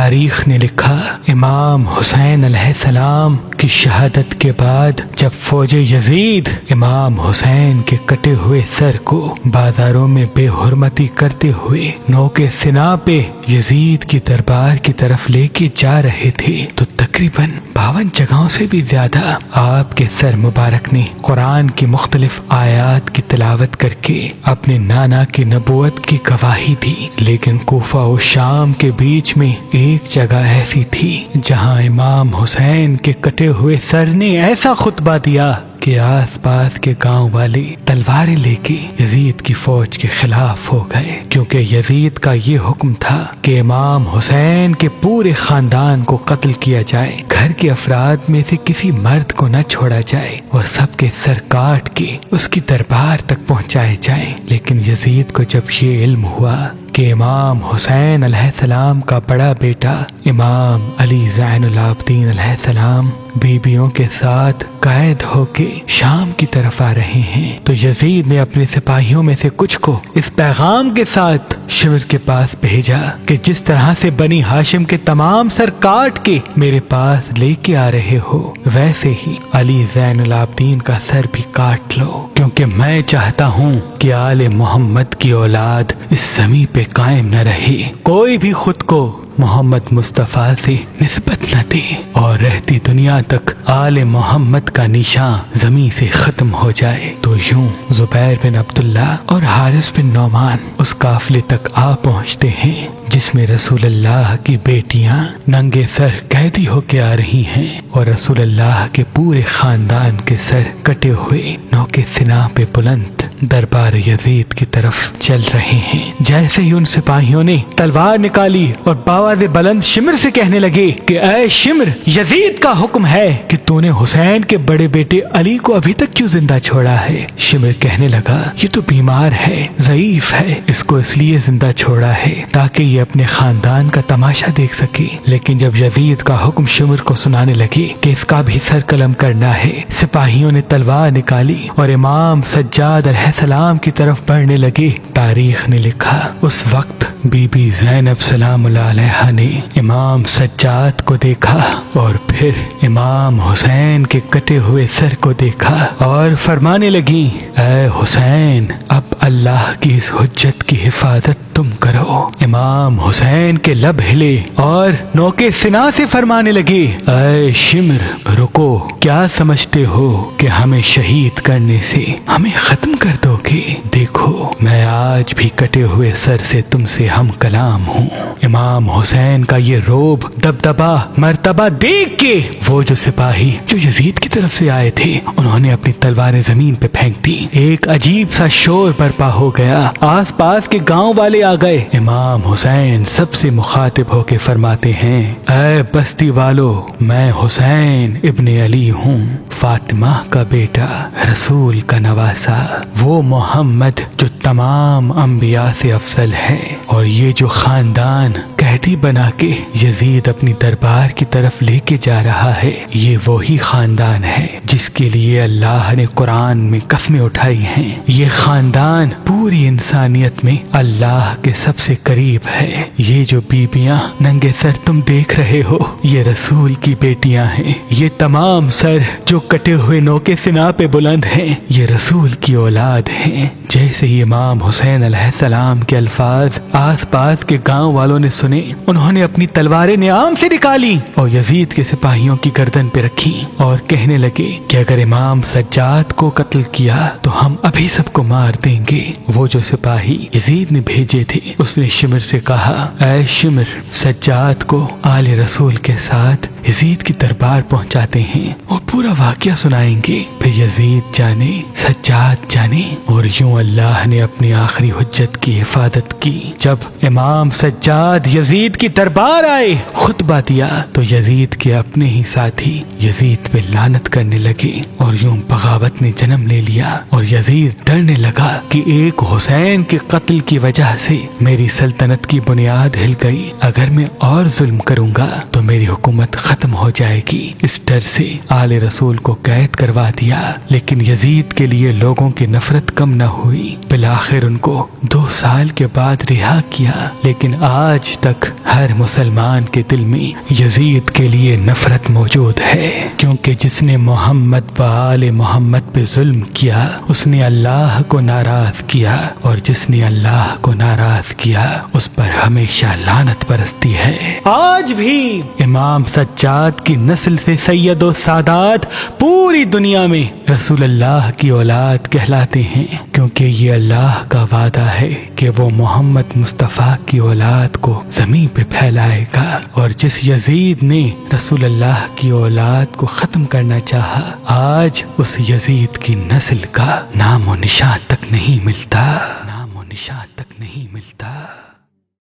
تاریخ نے لکھا امام حسین علیہ السلام کی شہادت کے بعد جب فوج یزید امام حسین کے کٹے ہوئے سر کو بازاروں میں بے حرمتی کرتے ہوئے نوکے سنا پہ یزید کی دربار کی طرف لے کے جا رہے تھے تو تقریباً 52 جگہوں سے بھی زیادہ آپ کے سر مبارک نے قرآن کی مختلف آیات کی تلاوت کر کے اپنے نانا کی نبوت کی گواہی دی، لیکن کوفہ و شام کے بیچ میں ایک جگہ ایسی تھی جہاں امام حسین کے کٹے ہوئے سر نے ایسا خطبہ دیا کہ آس پاس کے گاؤں والے تلواریں لے کے یزید کی فوج کے خلاف ہو گئے، کیونکہ یزید کا یہ حکم تھا کہ امام حسین کے پورے خاندان کو قتل کیا جائے، گھر کے افراد میں سے کسی مرد کو نہ چھوڑا جائے اور سب کے سر کاٹ کے اس کی دربار تک پہنچائے جائیں۔ لیکن یزید کو جب یہ علم ہوا کہ امام حسین علیہ السلام کا بڑا بیٹا امام علی زین العابدین علیہ السلام بیبیوں کے ساتھ قید ہو کے شام کی طرف آ رہے ہیں، تو یزید نے اپنے سپاہیوں میں سے کچھ کو اس پیغام کے ساتھ شمر کے پاس بھیجا کہ جس طرح سے بنی ہاشم کے تمام سر کاٹ کے میرے پاس لے کے آ رہے ہو، ویسے ہی علی زین العابدین کا سر بھی کاٹ لو، کیونکہ میں چاہتا ہوں کہ آل محمد کی اولاد اس زمین پہ قائم نہ رہے، کوئی بھی خود کو محمد مصطفیٰ سے نسبت نہ دے اور رہتی دنیا تک آل محمد کا نشان زمین سے ختم ہو جائے۔ تو یوں زبیر بن عبداللہ اور حارث بن نعمان اس قافلے تک آ پہنچتے ہیں جس میں رسول اللہ کی بیٹیاں ننگے سر قیدی ہو کے آ رہی ہیں اور رسول اللہ کے پورے خاندان کے سر کٹے ہوئے نوکے سنا پہ بلند دربار یزید کی طرف چل رہے ہیں۔ جیسے ہی ان سپاہیوں نے تلوار نکالی اور باواز بلند شمر سے کہنے لگے کہ اے شمر، یزید کا حکم ہے کہ تو نے حسین کے بڑے بیٹے علی کو ابھی تک کیوں زندہ چھوڑا ہے؟ شمر کہنے لگا یہ تو بیمار ہے، ضعیف ہے، اس کو اس لیے زندہ چھوڑا ہے تاکہ یہ اپنے خاندان کا تماشا دیکھ سکے۔ لیکن جب یزید کا حکم شمر کو سنانے لگے کہ اس کا بھی سر قلم کرنا ہے، سپاہیوں نے تلوار نکالی اور امام سجاد علیہ السلام کی طرف بڑھنے لگے۔ تاریخ نے لکھا اس وقت بی بی زینب سلام اللہ علیہا نے امام سجاد کو دیکھا اور پھر امام حسین کے کٹے ہوئے سر کو دیکھا اور فرمانے لگی اے حسین، اب اللہ کی اس حجت کی حفاظت تم کرو۔ امام حسین کے لب ہلے اور نوکے سنا سے فرمانے لگے اے شمر رکو، کیا سمجھتے ہو کہ ہمیں شہید کرنے سے ہمیں ختم کر دو گے؟ دیکھو میں آج بھی کٹے ہوئے سر سے تم سے ہم کلام ہوں۔ امام حسین کا یہ روب دبدبا مرتبہ دیکھ کے وہ جو سپاہی جو یزید کی طرف سے آئے تھے انہوں نے اپنی تلواریں زمین پہ پھینک دی، ایک عجیب سا شور برپا ہو گیا، آس پاس کے گاؤں والے آ گئے۔ امام حسین سب سے مخاطب ہو کے فرماتے ہیں اے بستی والو، میں حسین ابن علی ہوں، فاطمہ کا بیٹا، رسول کا نواسا، وہ محمد جو تمام انبیاء سے افضل ہے، اور یہ جو خاندان قیدی بنا کے یزید اپنی دربار کی طرف لے کے جا رہا ہے، یہ وہی خاندان ہے جس کے لیے اللہ نے قرآن میں قسمیں اٹھائی ہیں۔ یہ خاندان پوری انسانیت میں اللہ کے سب سے قریب ہے۔ یہ جو بیبیاں ننگے سر تم دیکھ رہے ہو یہ رسول کی بیٹیاں ہیں، یہ تمام سر جو کٹے ہوئے نوکے سنا پہ بلند ہیں یہ رسول کی اولاد ہیں۔ جیسے ہی امام حسین علیہ السلام کے الفاظ آس پاس کے گاؤں والوں نے سنے، انہوں نے اپنی تلواریں نیام سے نکالی اور یزید کے سپاہیوں کی گردن پہ رکھی اور کہنے لگے کہ اگر امام سجاد کو قتل کیا تو ہم ابھی سب کو مار دیں گے۔ وہ جو سپاہی یزید نے بھیجے تھے اس نے شمر سے کہا اے شمر، سجاد کو آل رسول کے ساتھ یزید کی دربار پہنچاتے ہیں اور پورا واقعہ سنائیں گے، پھر یزید جانے سجاد جانے۔ اور یوں اللہ نے اپنی آخری حجت کی حفاظت کی۔ جب امام سجاد یزید کی دربار آئے خطبہ دیا تو یزید کے اپنے ہی ساتھی یزید پہ لعنت کرنے لگے اور یوں بغاوت نے جنم لے لیا، اور یزید ڈرنے لگا کہ ایک حسین کے قتل کی وجہ سے میری سلطنت کی بنیاد ہل گئی، اگر میں اور ظلم کروں گا تو میری حکومت ختم ختم ہو جائے گی۔ اس ڈر سے آل رسول کو قید کروا دیا، لیکن یزید کے لیے لوگوں کی نفرت کم نہ ہوئی۔ بالآخر ان کو 2 سال کے بعد رہا کیا، لیکن آج تک ہر مسلمان کے دل میں یزید کے لیے نفرت موجود ہے، کیونکہ جس نے محمد و آل محمد پہ ظلم کیا اس نے اللہ کو ناراض کیا، اور جس نے اللہ کو ناراض کیا اس پر ہمیشہ لعنت برستی ہے۔ آج بھی امام سجاد کی نسل سے سید و سادات پوری دنیا میں رسول اللہ کی اولاد کہلاتے ہیں، کیونکہ یہ اللہ کا وعدہ ہے کہ وہ محمد مصطفیٰ کی اولاد کو زمین پہ پھیلائے گا، اور جس یزید نے رسول اللہ کی اولاد کو ختم کرنا چاہا آج اس یزید کی نسل کا نام و نشان تک نہیں ملتا، نام و نشان تک نہیں ملتا۔